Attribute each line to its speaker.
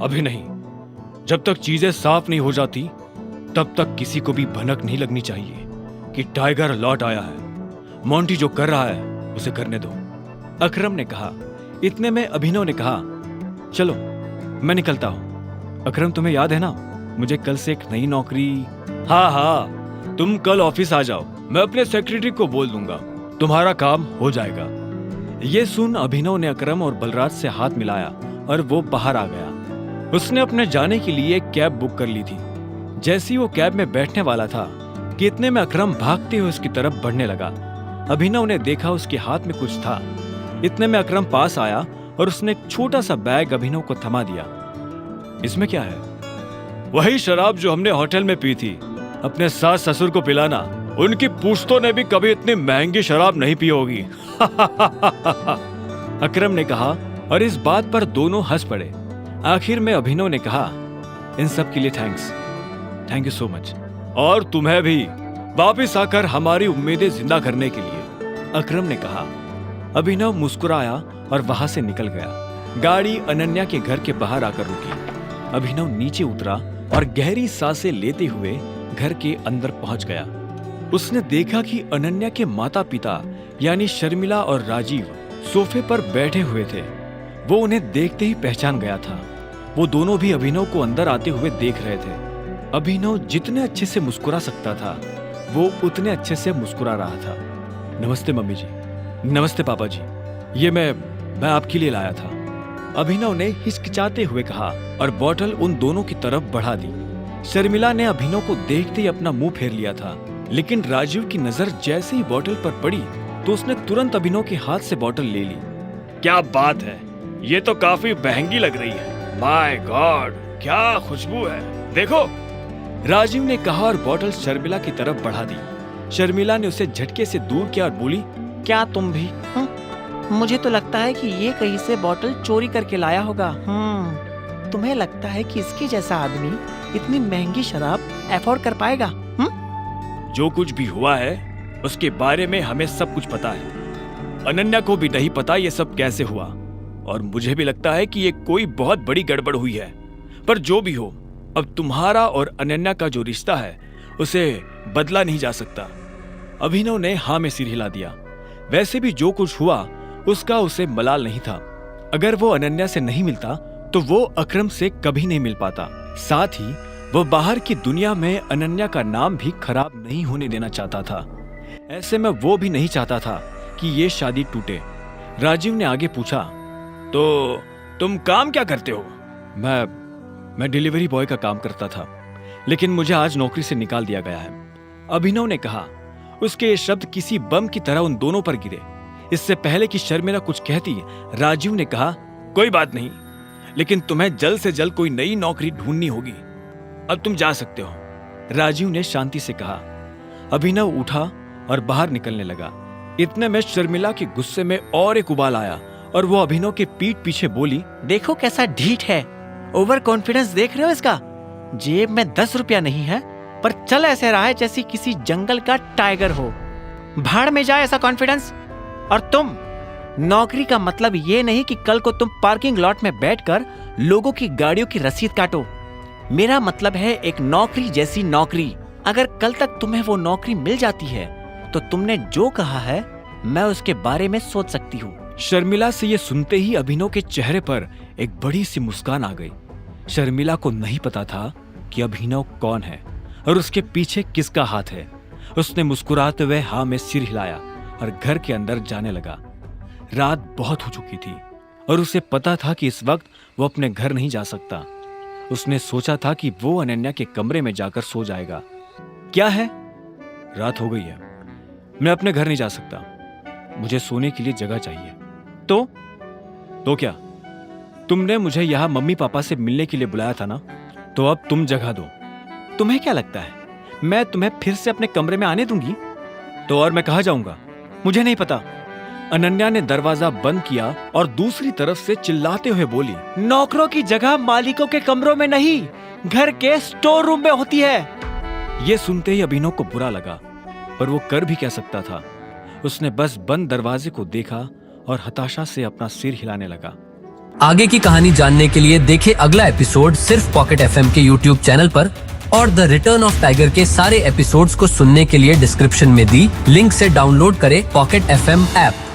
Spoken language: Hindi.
Speaker 1: अभी नहीं। जब तक चीजें साफ नहीं हो जाती तब तक किसी को भी भनक नहीं लगनी चाहिए कि टाइगर लौट आया है। मोंटी जो कर रहा है उसे करने दो, अकरम ने कहा। इतने में अभिनव ने कहा, चलो मैं निकलता हूं। अकरम, तुम्हें याद है ना, मुझे कल से एक नई नौकरी। हाँ हाँ, तुम कल ऑफिस आ जाओ, मैं अपने सेक्रेटरी को बोल दूंगा, तुम्हारा काम हो जाएगा। ये सुन अभिनव ने अकरम और बलराज से हाथ मिलाया और वो बाहर आ गया। उसने अपने जाने के लिए एक कैब बुक कर ली थी। जैसे ही वो कैब में बैठने वाला था कि इतने में अकरम भागते हुए उसकी तरफ बढ़ने लगा। अभिनव ने देखा उसके हाथ में कुछ था। इतने में अकरम पास आया और उसने एक छोटा सा बैग अभिनव को थमा दिया। इसमें क्या है? वही शराब जो हमने होटल में पी थी। अपने सास ससुर को पिलाना। उनकी पूछतों ने भी कभी इतनी महंगी शराब नहीं पी होगी। अकरम ने कहा और इस बात पर दोनों हंस पड़े। आखिर में अभिनव ने कहा, इन सब के लिए thanks, thank you so much. और तुम्हें भी वापिस आकर हमारी उम्मीदें जिंदा करने के लिए, अकरम ने कहा। अभिनव मुस्कुराया और वहां से निकल गया। गाड़ी अनन्या के घर के बाहर आकर रुकी। अभिनव नीचे उतरा और गहरी सांसें लेते हुए घर के अंदर पहुंच गया। उसने देखा कि अनन्या के माता पिता यानी शर्मिला और राजीव सोफे पर बैठे हुए थे। वो उन्हें देखते ही पहचान गया था। वो दोनों भी अभिनव को अंदर आते हुए देख रहे थे। अभिनव जितने अच्छे से मुस्कुरा सकता था वो उतने अच्छे से मुस्कुरा रहा था। नमस्ते मम्मी जी। नमस्ते पापा जी, ये मैं आपके लिए लाया था, अभिनव ने हिचकिचाते हुए कहा और बोतल उन दोनों की तरफ बढ़ा दी। शर्मिला ने अभिनव को देखते ही अपना मुंह फेर लिया था, लेकिन राजीव की नजर जैसे ही बोतल पर पड़ी तो उसने तुरंत अभिनव के हाथ से बोतल ले ली। क्या बात है, ये तो काफी महंगी लग रही है। माय गॉड, क्या खुशबू है, देखो, राजीव ने कहा और बोतल शर्मिला की तरफ बढ़ा दी। शर्मिला ने उसे झटके से दूर किया और बोली, क्या तुम भी?
Speaker 2: मुझे तो लगता है कि ये कहीं से बोतल चोरी करके लाया होगा। तुम्हें लगता है कि इसके जैसा आदमी इतनी महंगी शराब अफोर्ड कर पाएगा?
Speaker 1: जो कुछ भी हुआ है उसके बारे में हमें सब कुछ पता है। अनन्या को भी नहीं पता ये सब कैसे हुआ, और मुझे भी लगता है कि ये कोई बहुत बड़ी गड़बड़ हुई है। पर जो भी हो, अब तुम्हारा और अनन्या का जो रिश्ता है उसे बदला नहीं जा सकता। अभिनव ने हाँ में सिर हिला दिया। वैसे भी जो कुछ हुआ उसका उसे मलाल नहीं था। अगर वो अनन्या से नहीं मिलता तो वो अकरम से कभी नहीं मिल पाता। साथ ही वो बाहर की दुनिया में अनन्या का नाम भी खराब नहीं होने देना चाहता था। ऐसे में वो भी नहीं चाहता था कि ये शादी टूटे। राजीव ने आगे पूछा, तो तुम काम क्या करते हो? मैं डिलीवरी बॉय का काम करता था, लेकिन मुझे आज नौकरी से निकाल दिया गया है, अभिनव ने कहा। उसके ये शब्द किसी बम की तरह उन दोनों पर गिरे। इससे पहले कि शर्मिला कुछ कहती, राजीव ने कहा, कोई बात नहीं, लेकिन तुम्हें जल्द से जल्द कोई नई नौकरी ढूंढनी होगी। अब तुम जा सकते हो, राजीव ने शांति से कहा। अभिनव उठा और बाहर निकलने लगा। इतने में शर्मिला के गुस्से में और एक उबाल आया और वो अभिनव के पीठ पीछे बोली, देखो कैसा ढीठ है, ओवर कॉन्फिडेंस देख रहे हो इसका? जेब में 10 रुपया नहीं है पर चल ऐसे रहा है जैसे किसी जंगल का टाइगर हो। भाड़ में जाए ऐसा कॉन्फिडेंस। और तुम, नौकरी का मतलब ये नहीं कि कल को तुम पार्किंग लॉट में बैठकर लोगों की गाड़ियों की रसीद काटो। मेरा मतलब है एक नौकरी जैसी नौकरी। अगर कल तक तुम्हें वो नौकरी मिल जाती है तो तुमने जो कहा है मैं उसके बारे में सोच सकती हूँ। शर्मिला से ये सुनते ही अभिनव के चेहरे पर एक बड़ी सी मुस्कान आ गई। शर्मिला को नहीं पता था कि अभिनव कौन है और उसके पीछे किसका हाथ है। उसने मुस्कुराते हुए हाँ में सिर हिलाया और घर के अंदर जाने लगा। रात बहुत हो चुकी थी और उसे पता था कि इस वक्त वो अपने घर नहीं जा सकता। उसने सोचा था कि वो अनन्या के कमरे में जाकर सो जाएगा। क्या है, रात हो गई है, मैं अपने घर नहीं जा सकता, मुझे सोने के लिए जगह चाहिए। तो क्या, तुमने मुझे यहाँ मम्मी पापा से मिलने के लिए बुलाया था ना, तो अब तुम जगह दो। तुम्हें क्या लगता है मैं तुम्हें फिर से अपने कमरे में आने दूंगी? तो और मैं कहाँ जाऊंगा, मुझे नहीं पता। अनन्या ने दरवाजा बंद किया और दूसरी तरफ से चिल्लाते हुए बोली, नौकरों की जगह मालिकों के कमरों में नहीं, घर के स्टोर रूम में होती है। ये सुनते ही अभिनव को बुरा लगा, पर वो कर भी क्या सकता था। उसने बस बंद दरवाजे को देखा और हताशा से अपना सिर हिलाने लगा।
Speaker 3: आगे की कहानी जानने के लिए देखें अगला एपिसोड सिर्फ पॉकेट एफएम के यूट्यूब चैनल पर और द रिटर्न ऑफ टाइगर के सारे एपिसोड्स को सुनने के लिए डिस्क्रिप्शन में दी लिंक से डाउनलोड करें पॉकेट एफएम ऐप।